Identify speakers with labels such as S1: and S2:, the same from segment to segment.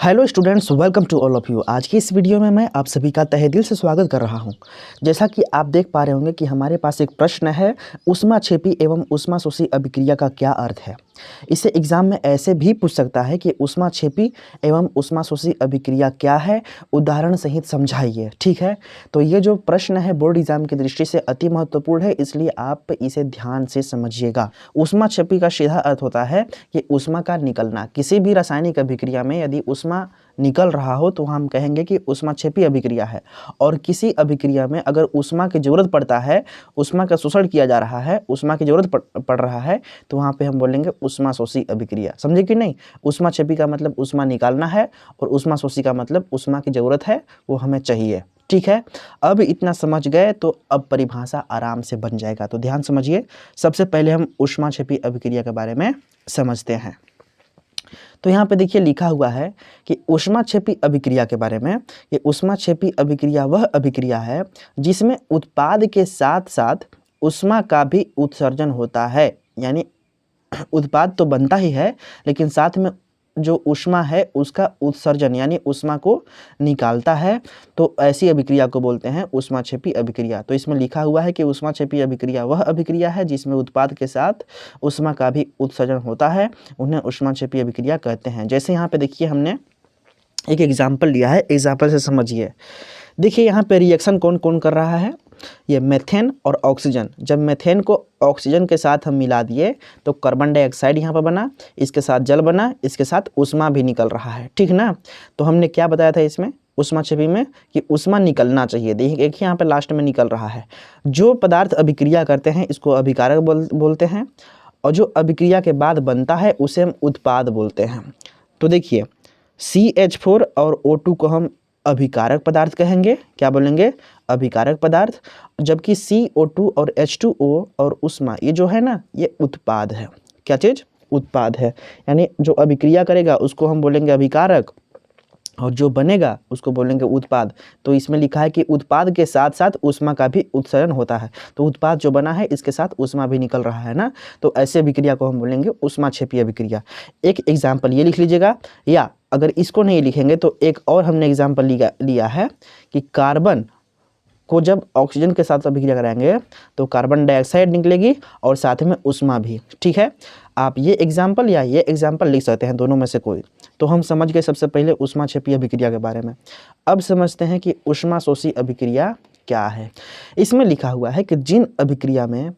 S1: Hello students, welcome to all of you. आज की इस वीडियो में मैं आप सभी का तहे दिल से स्वागत कर रहा हूं। जैसा कि आप देख पा रहे होंगे कि हमारे पास एक प्रश्न है, ऊष्माक्षेपी एवं ऊष्माशोषी अभिक्रिया का क्या अर्थ है। इसे एग्जाम में ऐसे भी पूछ सकता है कि ऊष्माक्षेपी एवं ऊष्माशोषी अभिक्रिया क्या है, उदाहरण सहित समझाइए। ठीक है, तो ये जो प्रश्न है बोर्ड एग्जाम की दृष्टि से अति महत्वपूर्ण है, इसलिए आप इसे ध्यान से समझिएगा। ऊष्माक्षेपी का सीधा अर्थ होता है कि ऊष्मा का निकलना। किसी भी रासायनिक अभिक्रिया में यदि ऊष्मा निकल रहा हो तो हम कहेंगे कि ऊष्माक्षेपी अभिक्रिया है। और किसी अभिक्रिया में अगर ऊष्मा की जरूरत पड़ता है, ऊष्मा का शोषण किया जा रहा है, ऊष्मा की जरूरत पड़ रहा है, तो वहाँ पे हम बोलेंगे ऊष्माशोषी अभिक्रिया। समझे कि नहीं? ऊष्माक्षेपी का मतलब ऊष्मा निकालना है और ऊष्माशोषी का मतलब ऊष्मा की जरूरत है, वो हमें चाहिए। ठीक है, अब इतना समझ गए तो अब परिभाषा आराम से बन जाएगा। तो ध्यान समझिए। सबसे पहले हम ऊष्माक्षेपी अभिक्रिया के बारे में समझते हैं। तो यहाँ पे देखिए लिखा हुआ है कि ऊष्माक्षेपी अभिक्रिया के बारे में। ये ऊष्माक्षेपी अभिक्रिया वह अभिक्रिया है जिसमें उत्पाद के साथ साथ ऊष्मा का भी उत्सर्जन होता है। यानी उत्पाद तो बनता ही है, लेकिन साथ में जो ऊष्मा है उसका उत्सर्जन यानी ऊष्मा को निकालता है। तो ऐसी अभिक्रिया को बोलते हैं ऊष्माक्षेपी अभिक्रिया। तो इसमें लिखा हुआ है कि ऊष्माक्षेपी अभिक्रिया वह अभिक्रिया है जिसमें उत्पाद के साथ ऊष्मा का भी उत्सर्जन होता है, उन्हें ऊष्माक्षेपी अभिक्रिया कहते हैं। जैसे यहाँ पे देखिए हमने एक एग्जाम्पल लिया है, एग्जाम्पल से समझिए। देखिए यहाँ पे रिएक्शन कौन कौन कर रहा है, ये मेथेन और ऑक्सीजन। जब मेथेन को ऑक्सीजन के साथ हम मिला दिए तो कार्बन डाइऑक्साइड यहाँ पर बना, इसके साथ जल बना, इसके साथ ऊष्मा भी निकल रहा है। ठीक ना? तो हमने क्या बताया था इसमें ऊष्माक्षेपी में कि ऊष्मा निकलना चाहिए। देखिए एक यहाँ पे लास्ट में निकल रहा है। जो पदार्थ अभिक्रिया करते हैं इसको अभिकारक बोलते हैं, और जो अभिक्रिया के बाद बनता है उसे हम उत्पाद बोलते हैं। तो देखिए CH4 और O2 को हम अभिकारक पदार्थ कहेंगे। क्या बोलेंगे? अभिकारक पदार्थ। जबकि CO2 और H2O और ऊष्मा ये जो है ना, ये उत्पाद है। क्या चीज़? उत्पाद है। यानी जो अभिक्रिया करेगा उसको हम बोलेंगे अभिकारक, और जो बनेगा उसको बोलेंगे उत्पाद। तो इसमें लिखा है कि उत्पाद के साथ साथ ऊष्मा का भी उत्सर्जन होता है। तो उत्पाद जो बना है इसके साथ ऊष्मा भी निकल रहा है ना, तो ऐसे अभिक्रिया को हम बोलेंगे ऊष्माक्षेपी अभिक्रिया। एक एग्जाम्पल ये लिख लीजिएगा, या अगर इसको नहीं लिखेंगे तो एक और हमने एग्जाम्पल लिया है कि कार्बन को जब ऑक्सीजन के साथ अभिक्रिया कराएंगे तो कार्बन डाइऑक्साइड निकलेगी और साथ में ऊष्मा भी। ठीक है, आप ये एग्जाम्पल या ये एग्जाम्पल लिख सकते हैं, दोनों में से कोई। तो हम समझ गए सबसे पहले ऊष्माक्षेपी अभिक्रिया के बारे में। अब समझते हैं कि ऊष्माशोषी अभिक्रिया क्या है। इसमें लिखा हुआ है कि जिन अभिक्रिया में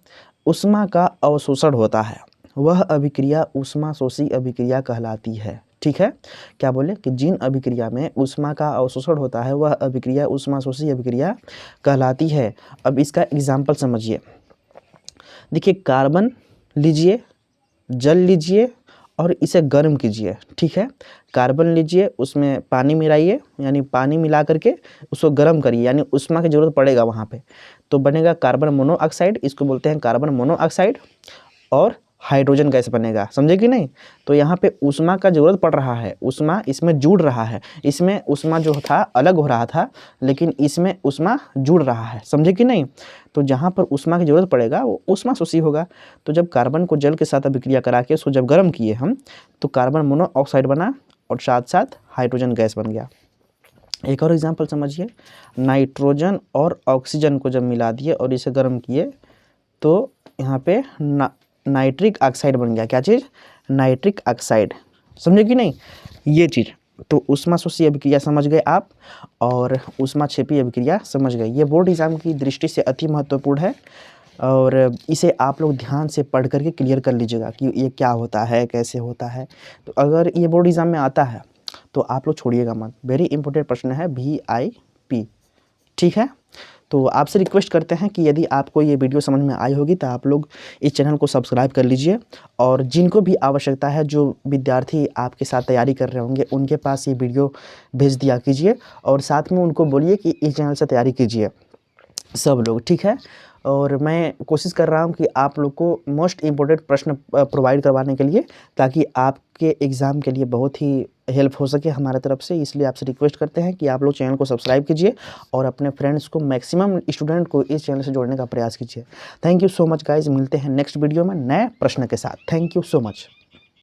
S1: ऊष्मा का अवशोषण होता है वह अभिक्रिया ऊष्माशोषी अभिक्रिया कहलाती है। ठीक है, क्या बोले कि जिन अभिक्रिया में ऊष्मा का अवशोषण होता है वह अभिक्रिया ऊष्माशोषी अभिक्रिया कहलाती है। अब इसका एग्जाम्पल समझिए। देखिए कार्बन लीजिए, जल लीजिए और इसे गर्म कीजिए। ठीक है, कार्बन लीजिए, उसमें पानी मिलाइए, यानी पानी मिला करके उसको गर्म करिए, यानी ऊष्मा की जरूरत पड़ेगा वहाँ पे, तो बनेगा कार्बन मोनोऑक्साइड। इसको बोलते हैं कार्बन मोनोऑक्साइड, और हाइड्रोजन गैस बनेगा। समझे कि नहीं? तो यहाँ पे ऊष्मा का जरूरत पड़ रहा है, ऊष्मा इसमें जुड़ रहा है। इसमें ऊष्मा जो था अलग हो रहा था, लेकिन इसमें ऊष्मा जुड़ रहा है। समझे कि नहीं? तो जहाँ पर ऊष्मा की जरूरत पड़ेगा वो ऊष्माशोषी होगा। तो जब कार्बन को जल के साथ अभिक्रिया करा के उसको जब गर्म किए हम, तो कार्बन मोनोऑक्साइड बना और साथ साथ हाइड्रोजन गैस बन गया। एक और एग्जाम्पल समझिए। नाइट्रोजन और ऑक्सीजन को जब मिला दिए और इसे गर्म किए तो यहाँ पे नाइट्रिक ऑक्साइड बन गया। क्या चीज़? Nitric oxide. समझे कि नहीं? ये चीज़। तो ऊष्माशोषी अभिक्रिया समझ गए आप, और ऊष्माक्षेपी अभिक्रिया समझ गए। ये बोर्ड एग्जाम की दृष्टि से अति महत्वपूर्ण है, और इसे आप लोग ध्यान से पढ़ करके क्लियर कर लीजिएगा कि ये क्या होता है, कैसे होता है। तो अगर ये बोर्ड एग्जाम में आता है तो आप लोग छोड़िएगा मत। वेरी इंपॉर्टेंट प्रश्न है, VIP। ठीक है, तो आपसे रिक्वेस्ट करते हैं कि यदि आपको ये वीडियो समझ में आई होगी तो आप लोग इस चैनल को सब्सक्राइब कर लीजिए, और जिनको भी आवश्यकता है, जो विद्यार्थी आपके साथ तैयारी कर रहे होंगे, उनके पास ये वीडियो भेज दिया कीजिए, और साथ में उनको बोलिए कि इस चैनल से तैयारी कीजिए सब लोग। ठीक है, और मैं कोशिश कर रहा हूँ कि आप लोग को मोस्ट इम्पोर्टेंट प्रश्न प्रोवाइड करवाने के लिए, ताकि आपके एग्ज़ाम के लिए बहुत ही हेल्प हो सके हमारे तरफ से। इसलिए आपसे रिक्वेस्ट करते हैं कि आप लोग चैनल को सब्सक्राइब कीजिए और अपने फ्रेंड्स को, मैक्सिमम स्टूडेंट को इस चैनल से जोड़ने का प्रयास कीजिए। Thank you so much guys. मिलते हैं नेक्स्ट वीडियो में नए प्रश्न के साथ। Thank you so much.